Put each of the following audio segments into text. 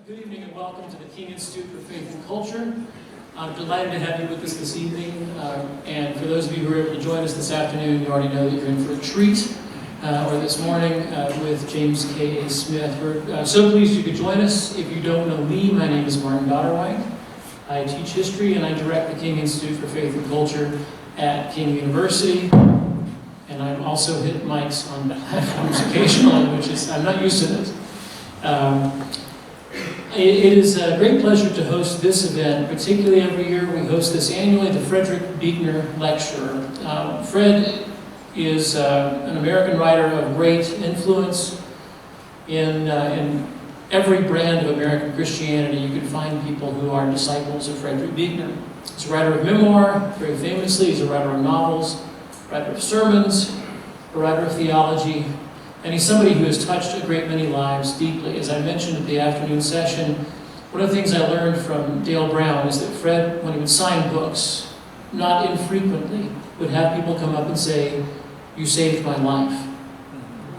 Good evening and welcome to the King Institute for Faith and Culture. I'm delighted to have you with us this evening. And for those of you who are able to join us this afternoon, you already know that you're in for a treat. Or this morning with James K. A. Smith. We're so pleased you could join us. If you don't know me, my name is Martin Dotterwhite. I teach history and I direct the King Institute for Faith and Culture at King University. And I'm also hit mics on platforms occasionally, which is, I'm not used to this. It is a great pleasure to host this event, particularly every year. We host this annually, the Frederick Buechner Lecture. Fred is an American writer of great influence in every brand of American Christianity. You can find people who are disciples of Frederick Buechner. He's a writer of memoir, very famously. He's a writer of novels, writer of sermons, a writer of theology. And he's somebody who has touched a great many lives deeply. As I mentioned at the afternoon session, one of the things I learned from Dale Brown is that Fred, when he would sign books, not infrequently, would have people come up and say, "You saved my life."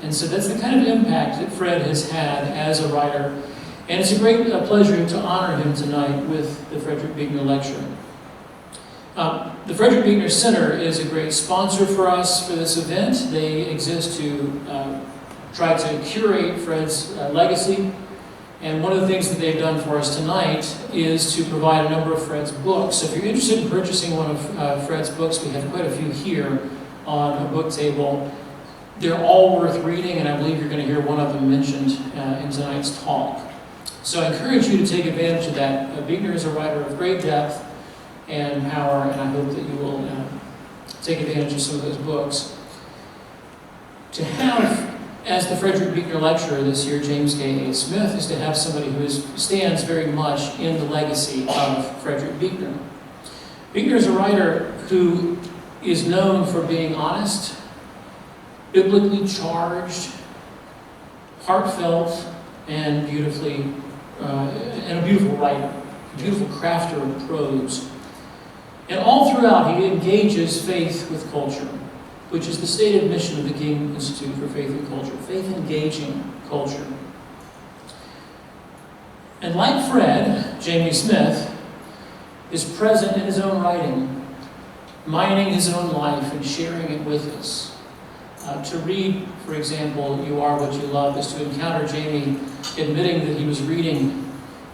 And so that's the kind of impact that Fred has had as a writer. And it's a great pleasure to honor him tonight with the Frederick Buechner Lecture. The Frederick Buechner Center is a great sponsor for us for this event. They exist to try to curate Fred's legacy. And one of the things that they've done for us tonight is to provide a number of Fred's books. So if you're interested in purchasing one of Fred's books, we have quite a few here on a book table. They're all worth reading, and I believe you're going to hear one of them mentioned in tonight's talk. So I encourage you to take advantage of that. Buechner is a writer of great depth and power, and I hope that you will take advantage of some of those books. To have, as the Frederick Buechner Lecturer this year, James K. A. Smith, is to have somebody who stands very much in the legacy of Frederick Buechner. Buechner is a writer who is known for being honest, biblically charged, heartfelt, and beautifully, and a beautiful writer, a beautiful crafter of prose. And all throughout, he engages faith with culture, which is the stated mission of the King Institute for Faith and Culture, faith-engaging culture. And like Fred, Jamie Smith is present in his own writing, mining his own life and sharing it with us. To read, for example, "You Are What You Love," is to encounter Jamie admitting that he was reading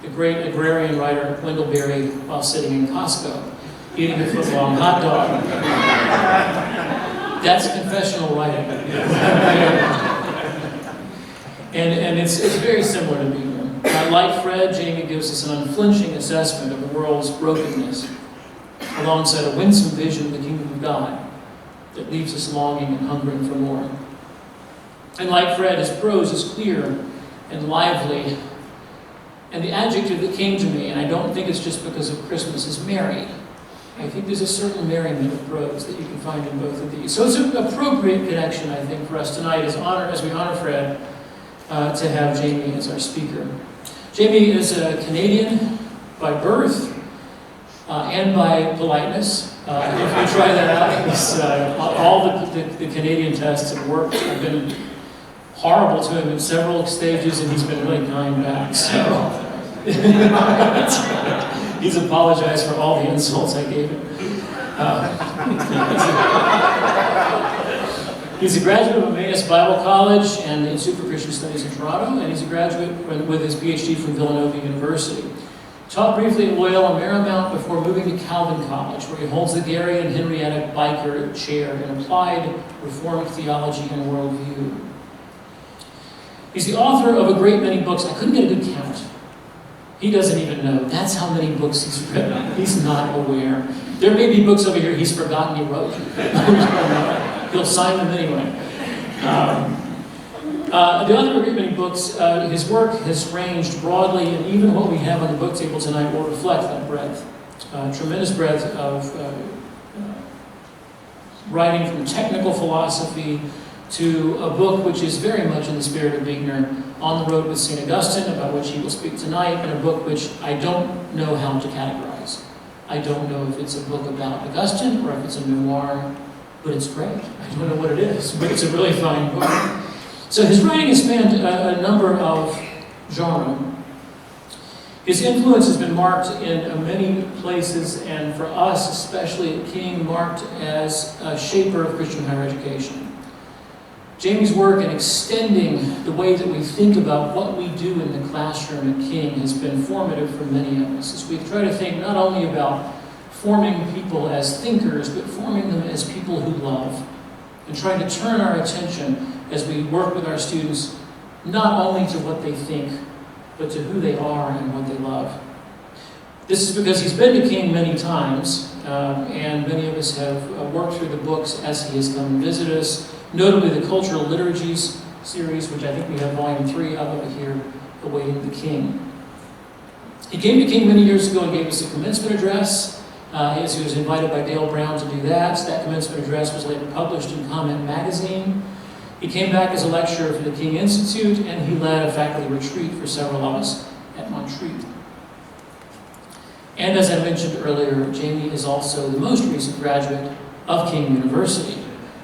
the great agrarian writer Wendell Berry while sitting in Costco, eating a foot-long hot dog. That's confessional writing. and it's very similar to Buechner. Like Fred, Jamie gives us an unflinching assessment of the world's brokenness, alongside a winsome vision of the kingdom of God that leaves us longing and hungering for more. And like Fred, his prose is clear and lively. And the adjective that came to me, and I don't think it's just because of Christmas, is merry. I think there's a certain merriment of prose that you can find in both of these. So it's an appropriate connection, I think, for us tonight as we honor Fred, to have Jamie as our speaker. Jamie is a Canadian by birth and by politeness. If you try that out, all the Canadian tests have worked. I've been horrible to him in several stages, and he's been really kind back. So he's apologized for all the insults I gave him. He's a graduate of Emmaus Bible College and the Institute for Christian Studies in Toronto, and he's a graduate with his PhD from Villanova University. Taught briefly at Loyola Marymount before moving to Calvin College, where he holds the Gary and Henrietta Biker Chair in Applied Reformed Theology and Worldview. He's the author of a great many books. I couldn't get a good count. He doesn't even know. That's how many books he's written. He's not aware. There may be books over here he's forgotten he wrote. He'll sign them anyway. The other great many books, his work has ranged broadly, and even what we have on the book table tonight will reflect that breadth. Tremendous breadth of writing, from technical philosophy to a book which is very much in the spirit of Buechner, On the Road with St. Augustine, about which he will speak tonight, and a book which I don't know how to categorize. I don't know if it's a book about Augustine or if it's a memoir, but it's great. I don't know what it is, but it's a really fine book. So his writing has spanned a number of genres. His influence has been marked in many places, and for us, especially at King, marked as a shaper of Christian higher education. Jamie's work in extending the way that we think about what we do in the classroom at King has been formative for many of us, as we try to think not only about forming people as thinkers, but forming them as people who love, and trying to turn our attention as we work with our students not only to what they think, but to who they are and what they love. This is because he's been to King many times, and many of us have worked through the books as he has come and visited us, notably the Cultural Liturgies series, which I think we have volume 3 of over here, awaiting the King. He came to King many years ago and gave us a commencement address, as he was invited by Dale Brown to do that. That commencement address was later published in Comment magazine. He came back as a lecturer for the King Institute, and he led a faculty retreat for several of us at Montreat. And as I mentioned earlier, Jamie is also the most recent graduate of King University,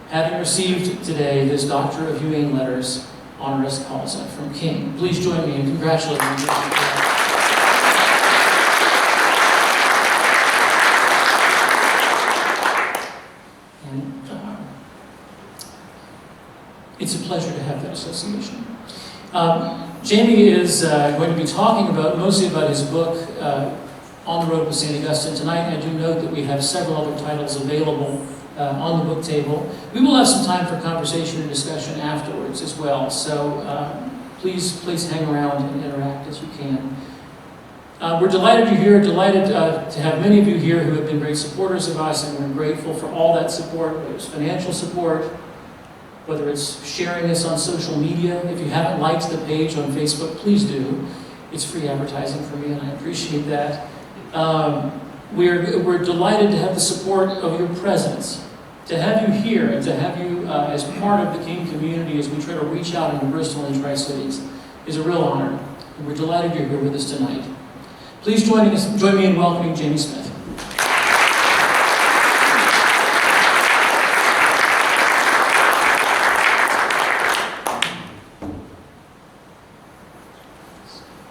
having received today his Doctor of Humane Letters honoris causa from King. Please join me in congratulating him. It's a pleasure to have that association. Jamie is going to be talking mostly about his book, On the Road with St. Augustine. Tonight, I do note that we have several other titles available on the book table. We will have some time for conversation and discussion afterwards as well, so please hang around and interact as you can. We're delighted you're here, delighted to have many of you here who have been great supporters of us, and we're grateful for all that support, whether it's financial support, whether it's sharing this on social media. If you haven't liked the page on Facebook, please do. It's free advertising for me, and I appreciate that. We're delighted to have the support of your presence, to have you here, and to have you as part of the King community as we try to reach out into Bristol and Tri-Cities is a real honor. And we're delighted you're here with us tonight. Please join me in welcoming Jamie Smith.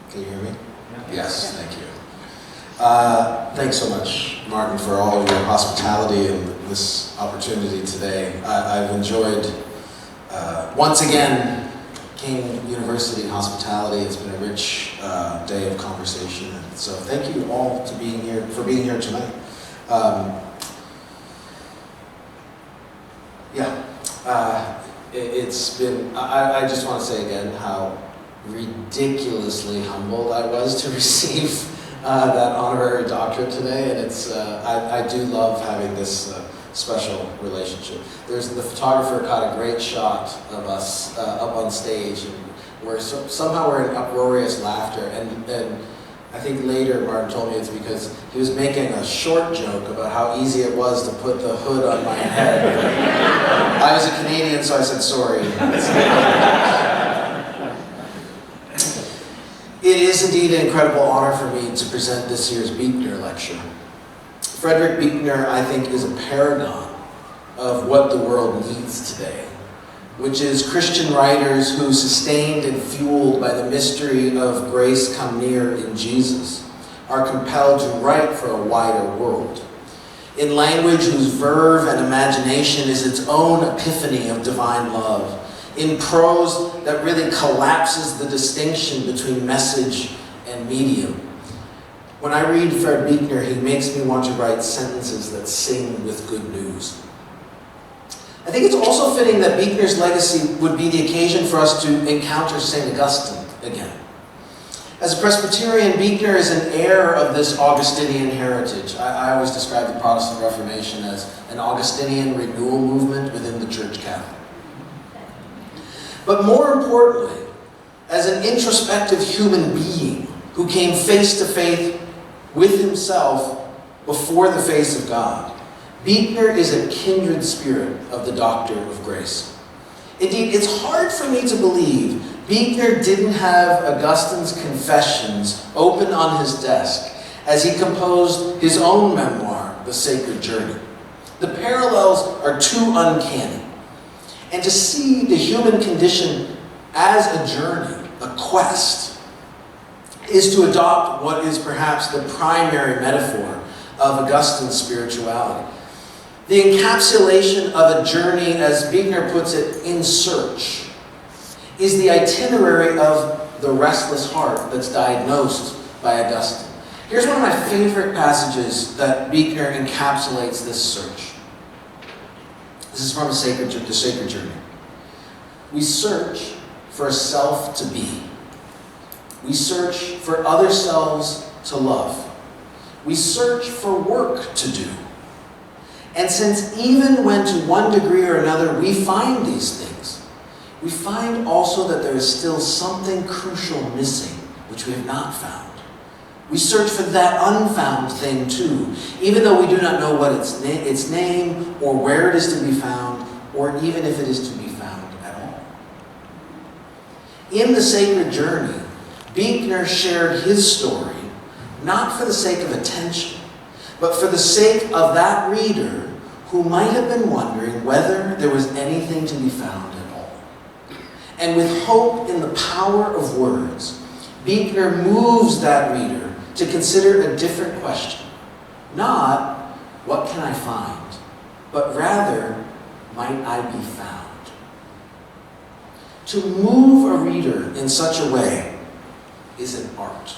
Can you hear me? Yes, thank you. Thanks so much, Martin, for all of your hospitality and this opportunity today. I've enjoyed, once again, King University hospitality. It's been a rich day of conversation. So thank you all for being here tonight. It's been, I just want to say again how ridiculously humbled I was to receive that honorary doctorate today, and it's I do love having this special relationship. The photographer caught a great shot of us up on stage, and somehow we're in uproarious laughter, and I think later Martin told me it's because he was making a short joke about how easy it was to put the hood on my head. I was a Canadian, so I said sorry. It is indeed an incredible honor for me to present this year's Buechner lecture. Frederick Buechner, I think, is a paragon of what the world needs today, which is Christian writers who, sustained and fueled by the mystery of grace come near in Jesus, are compelled to write for a wider world, in language whose verve and imagination is its own epiphany of divine love, in prose that really collapses the distinction between message and medium. When I read Fred Buechner, he makes me want to write sentences that sing with good news. I think it's also fitting that Buechner's legacy would be the occasion for us to encounter St. Augustine again. As a Presbyterian, Buechner is an heir of this Augustinian heritage. I always describe the Protestant Reformation as an Augustinian renewal movement within the Church Catholic. But more importantly, as an introspective human being who came face to face with himself before the face of God, Buechner is a kindred spirit of the Doctor of Grace. Indeed, it's hard for me to believe Buechner didn't have Augustine's Confessions open on his desk as he composed his own memoir, The Sacred Journey. The parallels are too uncanny. And to see the human condition as a journey, a quest, is to adopt what is perhaps the primary metaphor of Augustine's spirituality. The encapsulation of a journey, as Buechner puts it, in search, is the itinerary of the restless heart that's diagnosed by Augustine. Here's one of my favorite passages that Buechner encapsulates this search. This is from the Sacred Journey. We search for a self to be. We search for other selves to love. We search for work to do. And since even when to one degree or another we find these things, we find also that there is still something crucial missing which we have not found. We search for that unfound thing too, even though we do not know what its name or where it is to be found, or even if it is to be found at all. In the Sacred Journey, Buechner shared his story not for the sake of attention, but for the sake of that reader who might have been wondering whether there was anything to be found at all. And with hope in the power of words, Buechner moves that reader to consider a different question. Not, what can I find? But rather, might I be found? To move a reader in such a way is an art.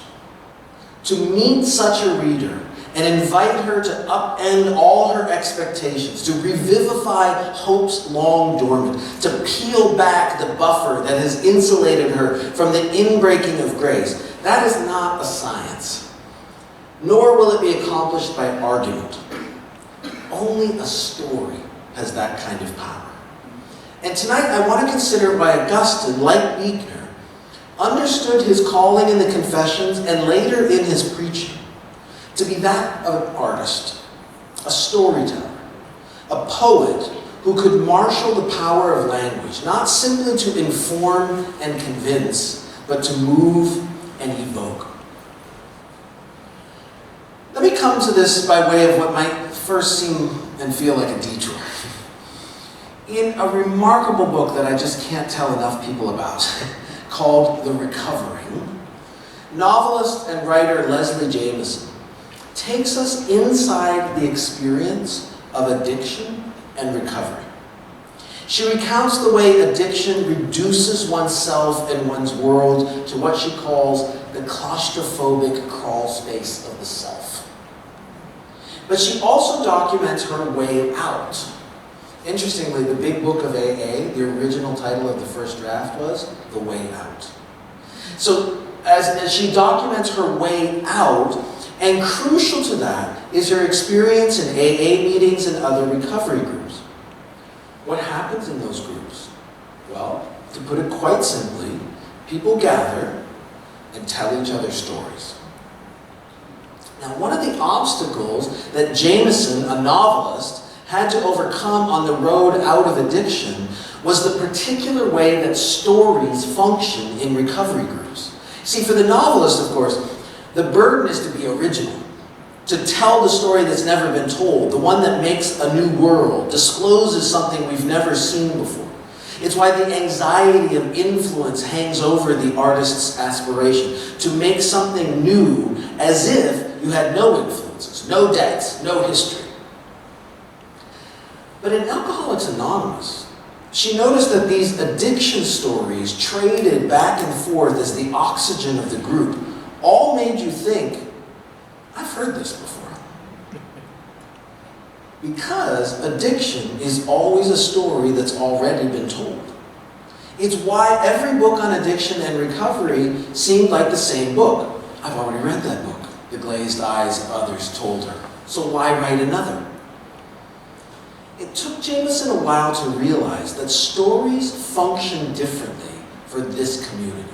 To meet such a reader and invite her to upend all her expectations, to revivify hopes long dormant, to peel back the buffer that has insulated her from the inbreaking of grace, that is not a science. Nor will it be accomplished by argument. Only a story has that kind of power. And tonight I want to consider why Augustine, like Buechner, understood his calling in the Confessions and later in his preaching to be that of an artist, a storyteller, a poet who could marshal the power of language, not simply to inform and convince, but to move and evoke. Let me come to this by way of what might first seem and feel like a detour. In a remarkable book that I just can't tell enough people about, called The Recovering, novelist and writer Leslie Jameson takes us inside the experience of addiction and recovery. She recounts the way addiction reduces oneself and one's world to what she calls the claustrophobic crawl space of the self. But she also documents her way out. Interestingly, the big book of AA, the original title of the first draft was The Way Out. So as she documents her way out, and crucial to that is her experience in AA meetings and other recovery groups. What happens in those groups? Well, to put it quite simply, people gather and tell each other stories. Now, one of the obstacles that Jameson, a novelist, had to overcome on the road out of addiction was the particular way that stories function in recovery groups. See, for the novelist, of course, the burden is to be original, to tell the story that's never been told, the one that makes a new world, discloses something we've never seen before. It's why the anxiety of influence hangs over the artist's aspiration, to make something new as if you had no influences, no debts, no history. But in Alcoholics Anonymous, she noticed that these addiction stories traded back and forth as the oxygen of the group all made you think, I've heard this before. Because addiction is always a story that's already been told. It's why every book on addiction and recovery seemed like the same book. I've already read that book. The glazed eyes of others told her. So why write another? It took Jameson a while to realize that stories function differently for this community.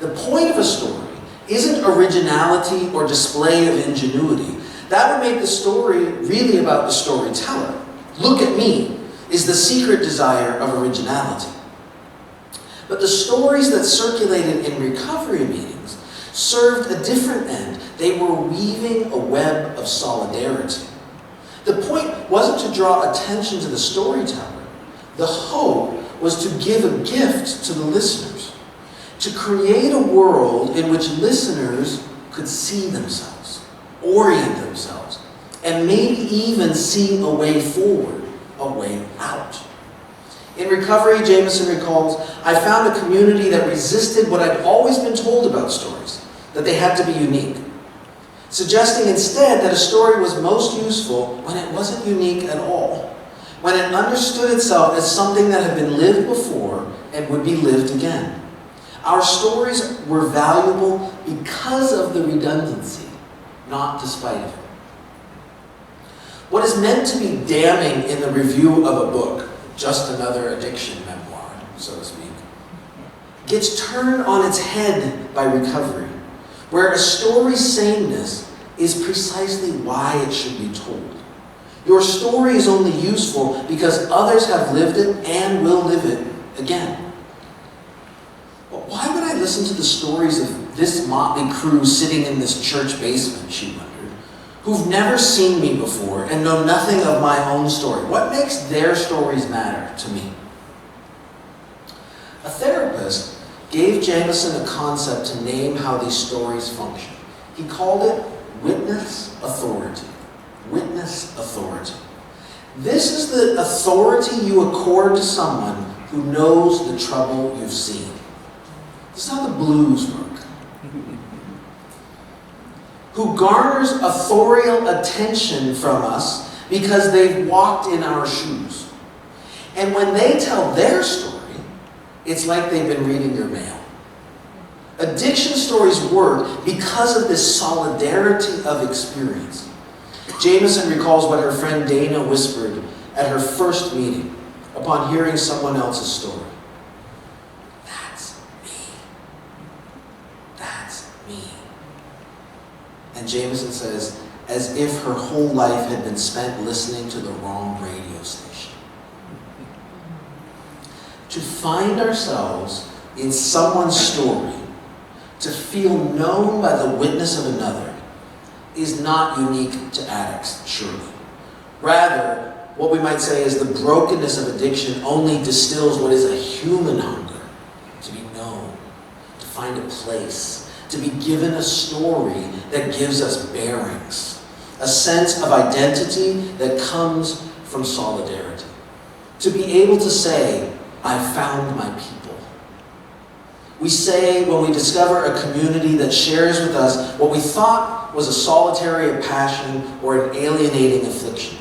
The point of a story isn't originality or display of ingenuity. That would make the story really about the storyteller. Look at me is the secret desire of originality. But the stories that circulated in recovery meetings served a different end. They were weaving a web of solidarity. The point wasn't to draw attention to the storyteller. The hope was to give a gift to the listeners. to create a world in which listeners could see themselves, orient themselves, and maybe even see a way forward, a way out. In recovery, Jameson recalls, I found a community that resisted what I'd always been told about stories, that they had to be unique, suggesting instead that a story was most useful when it wasn't unique at all, when it understood itself as something that had been lived before and would be lived again. Our stories were valuable because of the redundancy, not despite of it. What is meant to be damning in the review of a book, just another addiction memoir, so to speak, gets turned on its head by recovery, where a story's sameness is precisely why it should be told. Your story is only useful because others have lived it and will live it again. But why would I listen to the stories of this motley crew sitting in this church basement, she wondered, who've never seen me before and know nothing of my own story? What makes their stories matter to me? A therapist gave Jameson a concept to name how these stories function. He called it witness authority. Witness authority. This is the authority you accord to someone who knows the trouble you've seen. This is how the blues work. Who garners authorial attention from us because they've walked in our shoes. And when they tell their story, it's like they've been reading your mail. Addiction stories work because of this solidarity of experience. Jameson recalls what her friend Dana whispered at her first meeting upon hearing someone else's story. That's me. That's me. And Jameson says, as if her whole life had been spent listening to the wrong radio station. To find ourselves in someone's story, to feel known by the witness of another, is not unique to addicts, surely. Rather, what we might say is the brokenness of addiction only distills what is a human hunger, to be known, to find a place, to be given a story that gives us bearings, a sense of identity that comes from solidarity. To be able to say, I found my people. We say when we discover a community that shares with us what we thought was a solitary passion or an alienating affliction.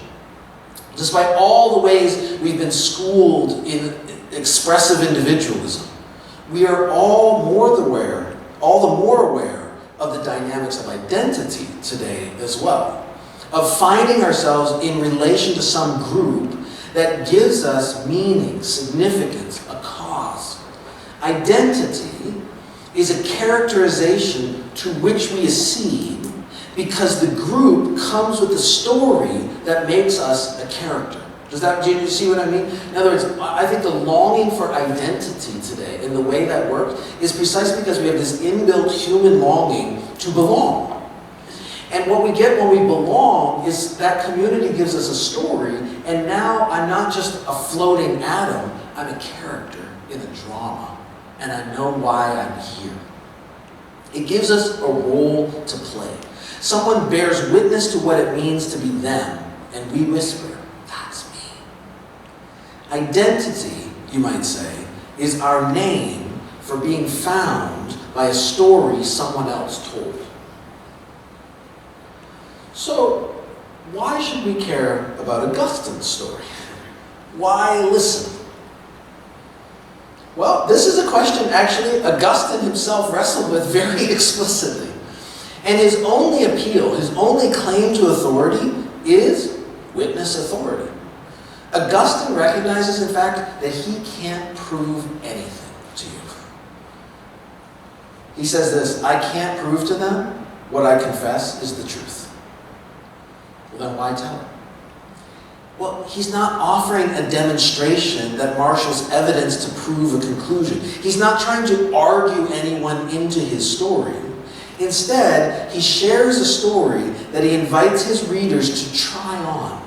Despite all the ways we've been schooled in expressive individualism, we are all the more aware of the dynamics of identity today as well, of finding ourselves in relation to some group that gives us meaning, significance, a cause. Identity is a characterization to which we accede because the group comes with a story that makes us a character. Do you see what I mean? In other words, I think the longing for identity today and the way that works is precisely because we have this inbuilt human longing to belong. And what we get when we belong is that community gives us a story, and now I'm not just a floating atom, I'm a character in a drama, and I know why I'm here. It gives us a role to play. Someone bears witness to what it means to be them, and we whisper, that's me. Identity, you might say, is our name for being found by a story someone else told. So, why should we care about Augustine's story? Why listen? Well, this is a question actually Augustine himself wrestled with very explicitly. And his only appeal, his only claim to authority is witness authority. Augustine recognizes, in fact, that he can't prove anything to you. He says this, I can't prove to them what I confess is the truth. Well, then why tell him? Well, he's not offering a demonstration that marshals evidence to prove a conclusion. He's not trying to argue anyone into his story. Instead, he shares a story that he invites his readers to try on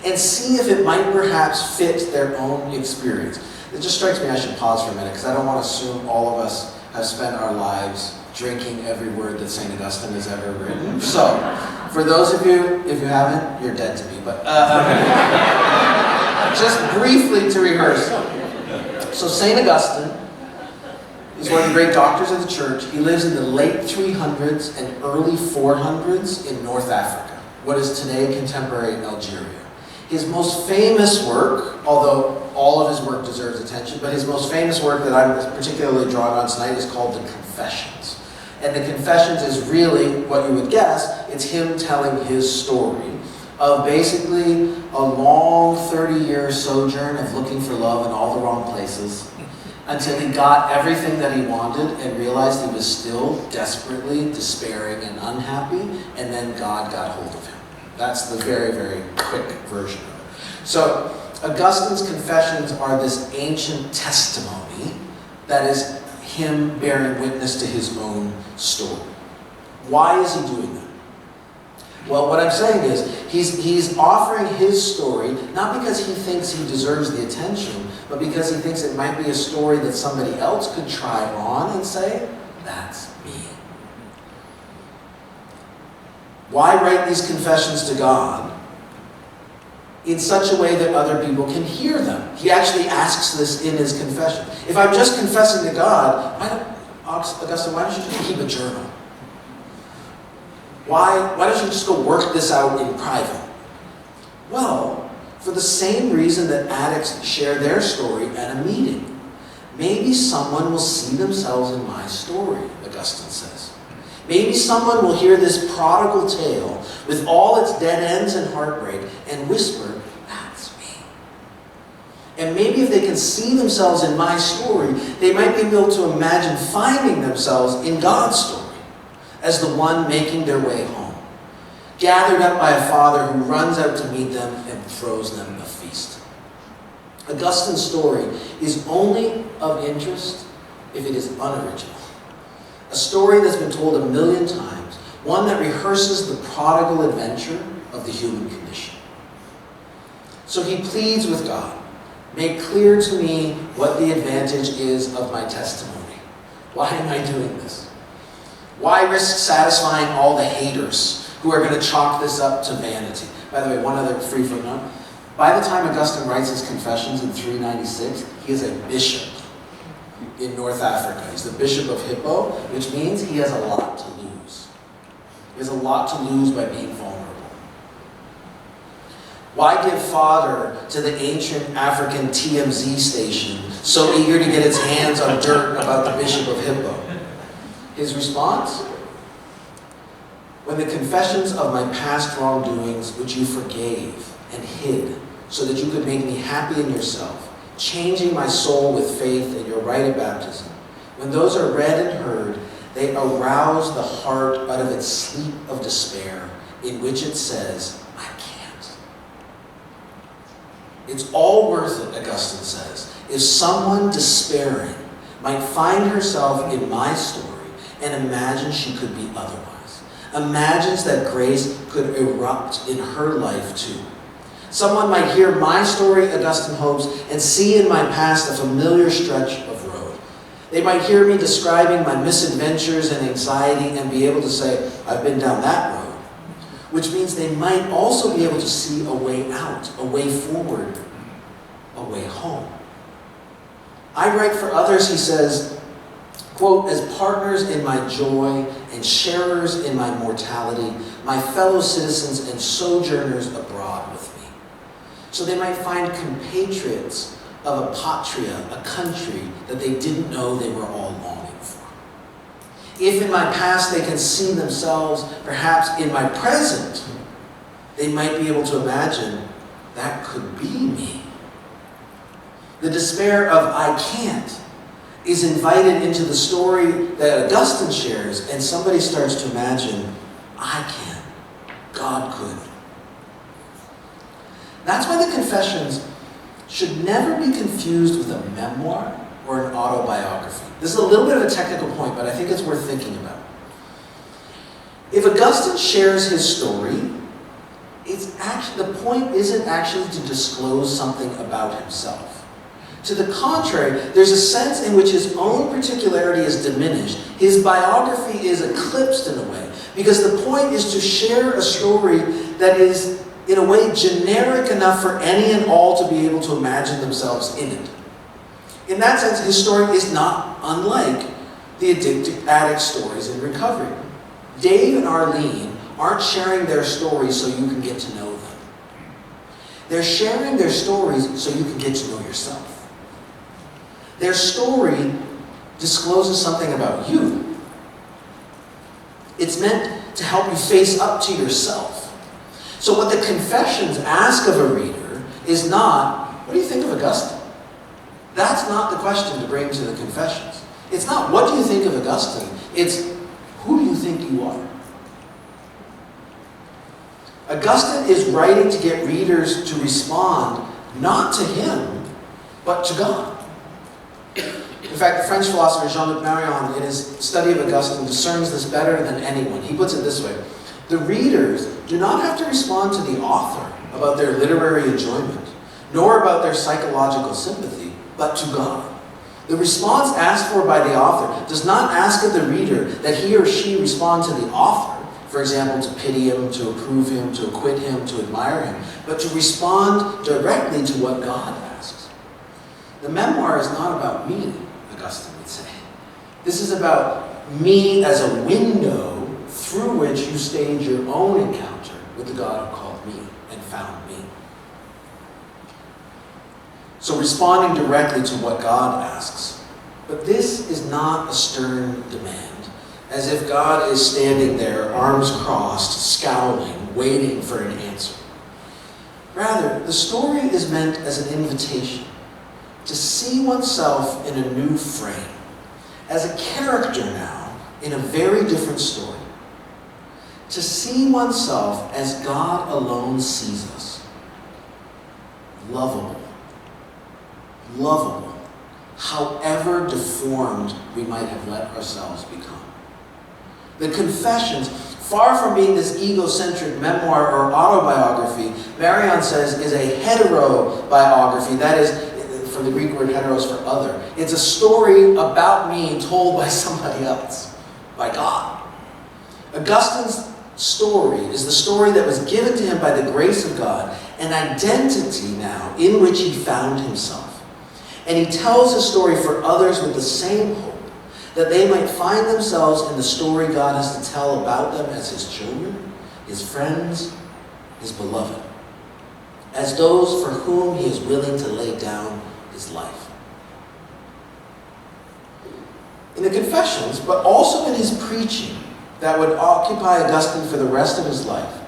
and see if it might perhaps fit their own experience. It just strikes me I should pause for a minute because I don't want to assume all of us have spent our lives drinking every word that St. Augustine has ever written. So, for those of you, if you haven't, you're dead to me, but just briefly to rehearse. So St. Augustine is one of the great doctors of the church. He lives in the late 300s and early 400s in North Africa, what is today contemporary Algeria. His most famous work, although all of his work deserves attention, but his most famous work that I'm particularly drawn on tonight is called the Confessions. And the Confessions is really, what you would guess, it's him telling his story of basically a long 30-year sojourn of looking for love in all the wrong places until he got everything that he wanted and realized he was still desperately despairing and unhappy, and then God got hold of him. That's the very, very quick version of it. So Augustine's Confessions are this ancient testimony that is him bearing witness to his own story. Why is he doing that? Well, what I'm saying is, he's offering his story, not because he thinks he deserves the attention, but because he thinks it might be a story that somebody else could try on and say, that's me. Why write these confessions to God in such a way that other people can hear them? He actually asks this in his confession. If I'm just confessing to God, Augustine, why don't you just keep a journal? Why don't you just go work this out in private? Well, for the same reason that addicts share their story at a meeting. Maybe someone will see themselves in my story, Augustine says. Maybe someone will hear this prodigal tale with all its dead ends and heartbreak and whisper, that's me. And maybe if they can see themselves in my story, they might be able to imagine finding themselves in God's story as the one making their way home, gathered up by a father who runs out to meet them and throws them a feast. Augustine's story is only of interest if it is unoriginal. A story that's been told 1,000,000 times, one that rehearses the prodigal adventure of the human condition. So he pleads with God, make clear to me what the advantage is of my testimony. Why am I doing this? Why risk satisfying all the haters who are going to chalk this up to vanity? By the way, one other free footnote. By the time Augustine writes his Confessions in 396, he is a bishop in North Africa. He's the Bishop of Hippo, which means he has a lot to lose. He has a lot to lose by being vulnerable. Why give father to the ancient African TMZ station so eager to get its hands on dirt about the Bishop of Hippo? His response? When the confessions of my past wrongdoings, which you forgave and hid, so that you could make me happy in yourself, changing my soul with faith in your rite of baptism, when those are read and heard, they arouse the heart out of its sleep of despair, in which it says, I can't. It's all worth it, Augustine says, if someone despairing might find herself in my story and imagine she could be otherwise. Imagines that grace could erupt in her life too. Someone might hear my story, Augustine hopes, and see in my past a familiar stretch of road. They might hear me describing my misadventures and anxiety and be able to say, I've been down that road. Which means they might also be able to see a way out, a way forward, a way home. I write for others, he says, quote, as partners in my joy and sharers in my mortality, my fellow citizens and sojourners abroad with me. So they might find compatriots of a patria, a country that they didn't know they were all longing for. If in my past they can see themselves, perhaps in my present, they might be able to imagine that could be me. The despair of I can't is invited into the story that Augustine shares, and somebody starts to imagine, I can, God could. That's why the Confessions should never be confused with a memoir or an autobiography. This is a little bit of a technical point, but I think it's worth thinking about. If Augustine shares his story, the point isn't actually to disclose something about himself. To the contrary, there's a sense in which his own particularity is diminished. His biography is eclipsed in a way, because the point is to share a story that is, in a way, generic enough for any and all to be able to imagine themselves in it. In that sense, his story is not unlike the addict stories in recovery. Dave and Arlene aren't sharing their stories so you can get to know them. They're sharing their stories so you can get to know yourself. Their story discloses something about you. It's meant to help you face up to yourself. So what the Confessions ask of a reader is not, what do you think of Augustine? That's not the question to bring to the Confessions. It's not, what do you think of Augustine? It's, who do you think you are? Augustine is writing to get readers to respond not to him, but to God. In fact, the French philosopher Jean-Luc Marion, in his study of Augustine, discerns this better than anyone. He puts it this way: the readers do not have to respond to the author about their literary enjoyment, nor about their psychological sympathy, but to God. The response asked for by the author does not ask of the reader that he or she respond to the author, for example, to pity him, to approve him, to acquit him, to admire him, but to respond directly to what God asks. The memoir is not about me, Augustine would say. This is about me as a window through which you stage your own encounter with the God who called me and found me. So responding directly to what God asks. But this is not a stern demand, as if God is standing there, arms crossed, scowling, waiting for an answer. Rather, the story is meant as an invitation to see oneself in a new frame, as a character now in a very different story. To see oneself as God alone sees us. Lovable. Lovable, however deformed we might have let ourselves become. The Confessions, far from being this egocentric memoir or autobiography, Marion says is a heterobiography. That is, from the Greek word heteros, for other. It's a story about me told by somebody else, by God. Augustine's story is the story that was given to him by the grace of God, an identity now in which he found himself. And he tells his story for others with the same hope, that they might find themselves in the story God has to tell about them as his children, his friends, his beloved, as those for whom he is willing to lay down his life. In the Confessions, but also in his preaching that would occupy Augustine for the rest of his life,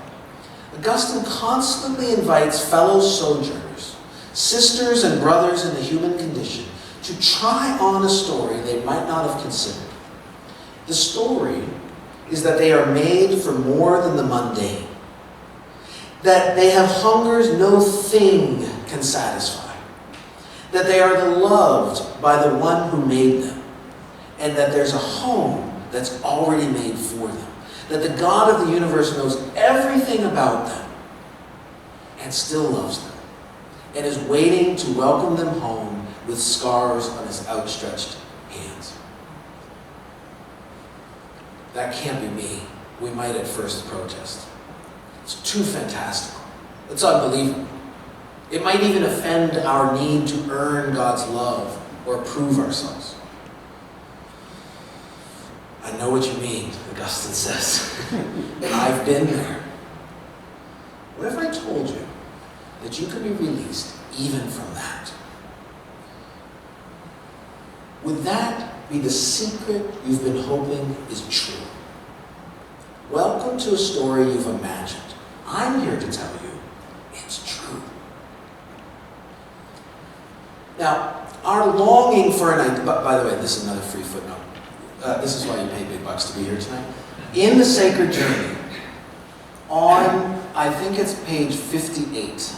Augustine constantly invites fellow sojourners, sisters and brothers in the human condition, to try on a story they might not have considered. The story is that they are made for more than the mundane, that they have hungers no thing can satisfy, that they are the loved by the one who made them, and that there's a home that's already made for them, that the God of the universe knows everything about them and still loves them, and is waiting to welcome them home with scars on his outstretched hands. That can't be me, we might at first protest. It's too fantastical. It's unbelievable. It might even offend our need to earn God's love or prove ourselves. I know what you mean, Augustine says. I've been there. What if I told you that you could be released even from that? Would that be the secret you've been hoping is true? Welcome to a story you've imagined. I'm here to tell you it's true. Now, our longing for an idea, by the way, this is another free footnote. This is why you pay big bucks to be here tonight. In The Sacred Journey, on, I think it's page 58,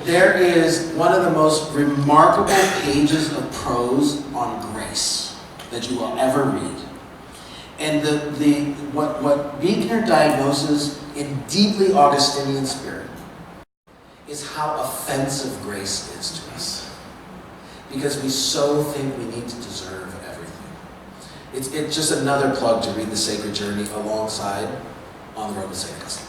there is one of the most remarkable pages of prose on grace that you will ever read. And what Buechner diagnoses in deeply Augustinian spirit is how offensive grace is to us. because we so think we need to deserve everything. It's just another plug to read The Sacred Journey alongside On the Road to St. Augustine.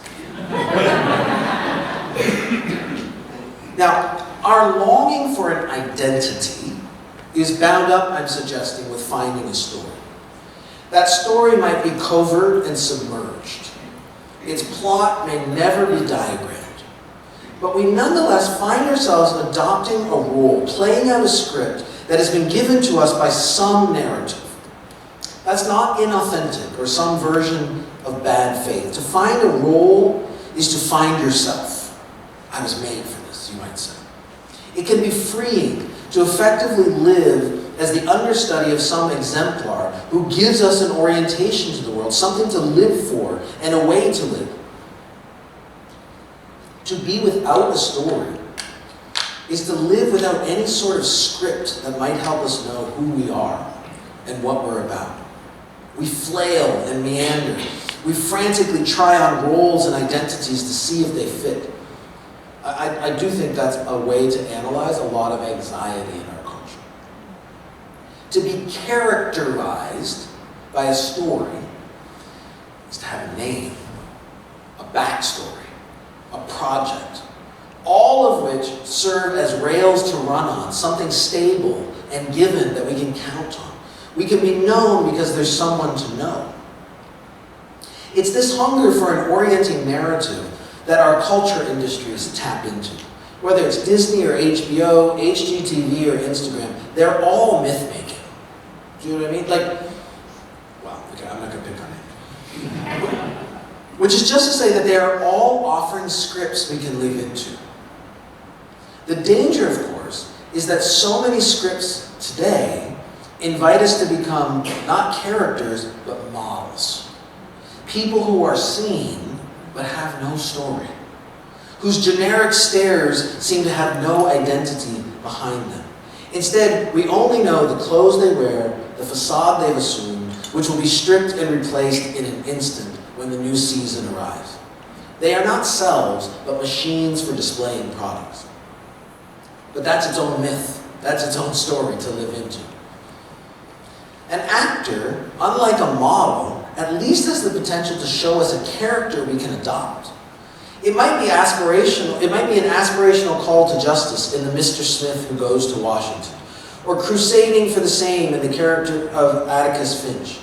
Now, our longing for an identity is bound up, I'm suggesting, with finding a story. That story might be covert and submerged. Its plot may never be diagrammed. But we nonetheless find ourselves adopting a role, playing out a script that has been given to us by some narrative. That's not inauthentic or some version of bad faith. To find a role is to find yourself. I was made for this, you might say. It can be freeing to effectively live as the understudy of some exemplar who gives us an orientation to the world, something to live for and a way to live. To be without a story is to live without any sort of script that might help us know who we are and what we're about. We flail and meander. We frantically try on roles and identities to see if they fit. I do think that's a way to analyze a lot of anxiety in our culture. To be characterized by a story is to have a name, a backstory, a project, all of which serve as rails to run on, something stable and given that we can count on. We can be known because there's someone to know. It's this hunger for an orienting narrative that our culture industries tap into. Whether it's Disney or HBO, HGTV or Instagram, they're all myth-making. Do you know what I mean? Okay, I'm not going to pick on it. Which is just to say that they are all offering scripts we can live into. The danger, of course, is that so many scripts today invite us to become not characters, but models. People who are seen, but have no story. Whose generic stares seem to have no identity behind them. Instead, we only know the clothes they wear, the facade they've assumed, which will be stripped and replaced in an instant when the new season arrives. They are not selves, but machines for displaying products. But that's its own myth. That's its own story to live into. An actor, unlike a model, at least has the potential to show us a character we can adopt. It might be aspirational. It might be an aspirational call to justice in the Mr. Smith who goes to Washington, or crusading for the same in the character of Atticus Finch.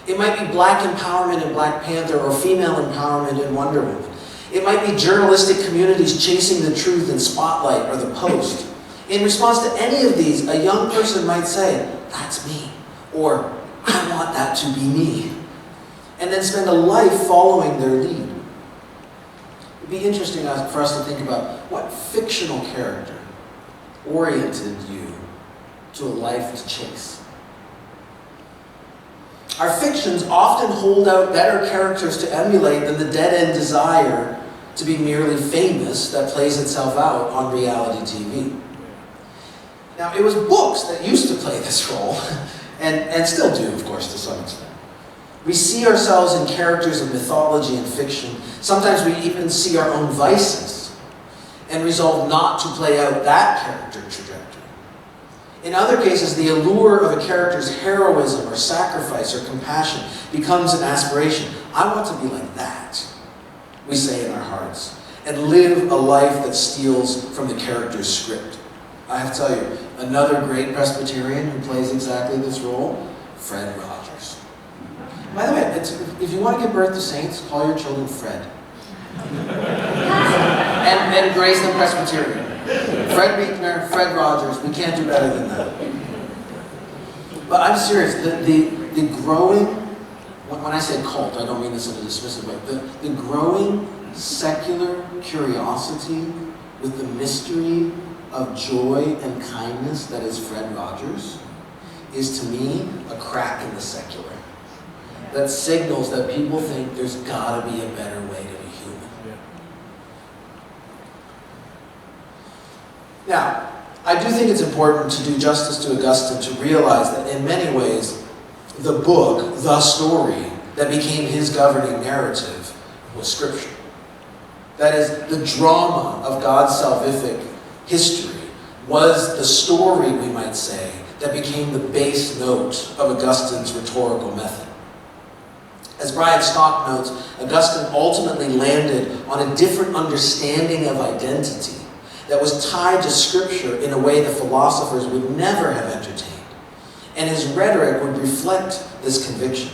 It might be black empowerment in Black Panther or female empowerment in Wonder Woman. It might be journalistic communities chasing the truth in Spotlight or The Post. In response to any of these, a young person might say, "That's me," or "I want that to be me," and then spend a life following their lead. It'd be interesting for us to think about what fictional character oriented you to a life to chase. Our fictions often hold out better characters to emulate than the dead-end desire to be merely famous that plays itself out on reality TV. Now, it was books that used to play this role, and still do, of course, to some extent. We see ourselves in characters of mythology and fiction. Sometimes we even see our own vices and resolve not to play out that character trajectory. In other cases, the allure of a character's heroism or sacrifice or compassion becomes an aspiration. I want to be like that, we say in our hearts, and live a life that steals from the character's script. I have to tell you, another great Presbyterian who plays exactly this role, Fred Rogers. By the way, if you want to give birth to saints, call your children Fred. and raise them Presbyterian. Fred Buechner, Fred Rogers, we can't do better than that. But I'm serious, the growing, when I say cult, I don't mean this in a dismissive way, the growing secular curiosity with the mystery of joy and kindness that is Fred Rogers is to me a crack in the secular. That signals that people think there's gotta be a better way to be human. Now, I do think it's important to do justice to Augustine to realize that in many ways, the book, the story, that became his governing narrative was Scripture. That is, the drama of God's salvific history was the story, we might say, that became the base note of Augustine's rhetorical method. As Brian Stock notes, Augustine ultimately landed on a different understanding of identity that was tied to Scripture in a way the philosophers would never have entertained. And his rhetoric would reflect this conviction.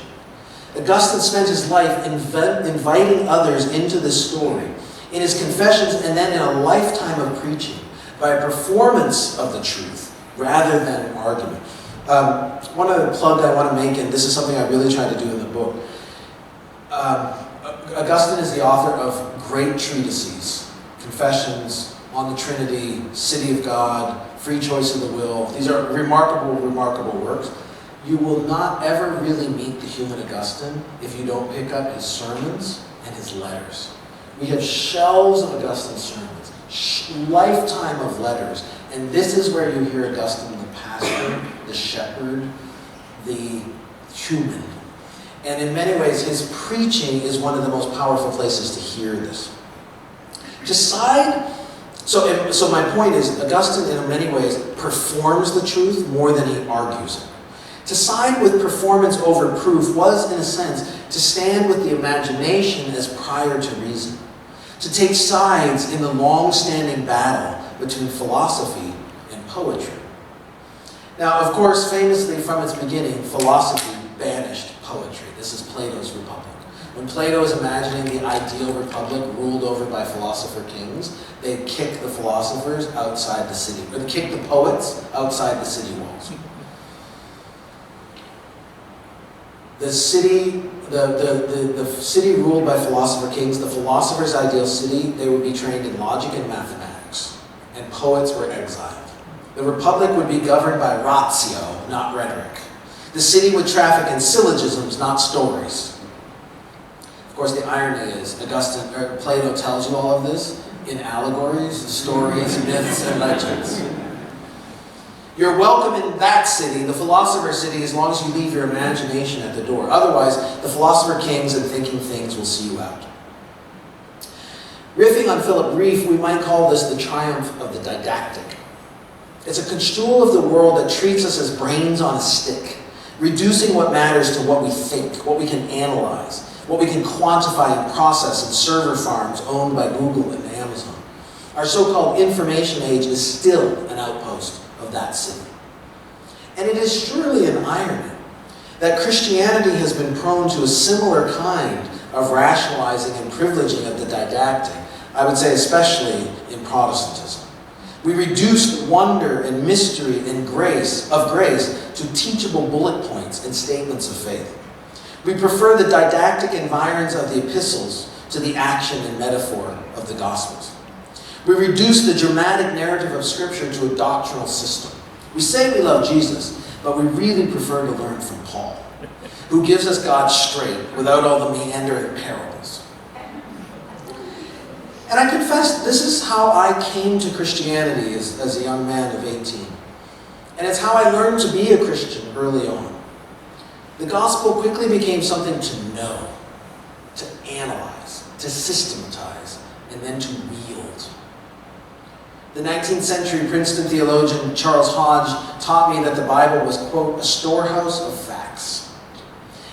Augustine spent his life inviting others into this story, in his confessions and then in a lifetime of preaching, by a performance of the truth rather than an argument. One other plug I want to make, and this is something I really try to do in the book. Augustine is the author of great treatises, Confessions, On the Trinity, City of God, Free Choice of the Will. These are remarkable, remarkable works. You will not ever really meet the human Augustine if you don't pick up his sermons and his letters. We have shelves of Augustine's sermons, lifetime of letters, and this is where you hear Augustine, the pastor, the shepherd, the human. And in many ways, his preaching is one of the most powerful places to hear this. So my point is, Augustine in many ways performs the truth more than he argues it. To side with performance over proof was, in a sense, to stand with the imagination as prior to reason. To take sides in the long-standing battle between philosophy and poetry. Now, of course, famously from its beginning, philosophy banished poetry. This is Plato's Republic. When Plato is imagining the ideal republic ruled over by philosopher kings, they kick the philosophers outside the city, or they kick the poets outside the city walls. The city ruled by philosopher kings, the philosopher's ideal city, they would be trained in logic and mathematics, and poets were exiled. The republic would be governed by ratio, not rhetoric. The city would traffic in syllogisms, not stories. Of course, the irony is, Plato tells you all of this in allegories, stories, myths, and legends. You're welcome in that city, the philosopher city, as long as you leave your imagination at the door. Otherwise, the philosopher kings and thinking things will see you out. Riffing on Philip Reef, we might call this the triumph of the didactic. It's a construal of the world that treats us as brains on a stick, reducing what matters to what we think, what we can analyze, what we can quantify and process in server farms owned by Google and Amazon. Our so-called information age is still an outpost of that city. And it is surely an irony that Christianity has been prone to a similar kind of rationalizing and privileging of the didactic, I would say especially in Protestantism. We reduced wonder and mystery and grace to teachable bullet points and statements of faith. We prefer the didactic environs of the epistles to the action and metaphor of the Gospels. We reduce the dramatic narrative of Scripture to a doctrinal system. We say we love Jesus, but we really prefer to learn from Paul, who gives us God straight without all the meandering parables. And I confess, this is how I came to Christianity as a young man of 18. And it's how I learned to be a Christian early on. The gospel quickly became something to know, to analyze, to systematize, and then to wield. The 19th century Princeton theologian Charles Hodge taught me that the Bible was, quote, a storehouse of facts.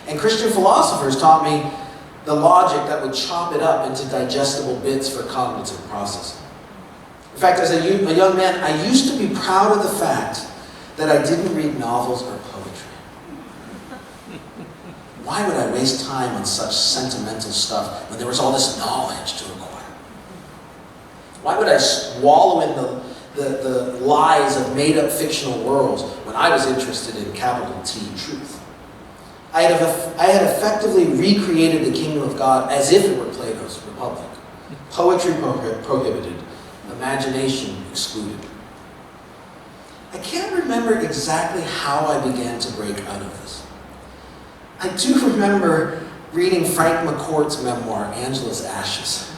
And Christian philosophers taught me the logic that would chop it up into digestible bits for cognitive processing. In fact, as a young man, I used to be proud of the fact that I didn't read novels or poetry. Why would I waste time on such sentimental stuff when there was all this knowledge to acquire? Why would I wallow in the lies of made-up fictional worlds when I was interested in capital T truth? I had effectively recreated the kingdom of God as if it were Plato's Republic. Poetry prohibited, imagination excluded. I can't remember exactly how I began to break out of this. I do remember reading Frank McCourt's memoir, Angela's Ashes,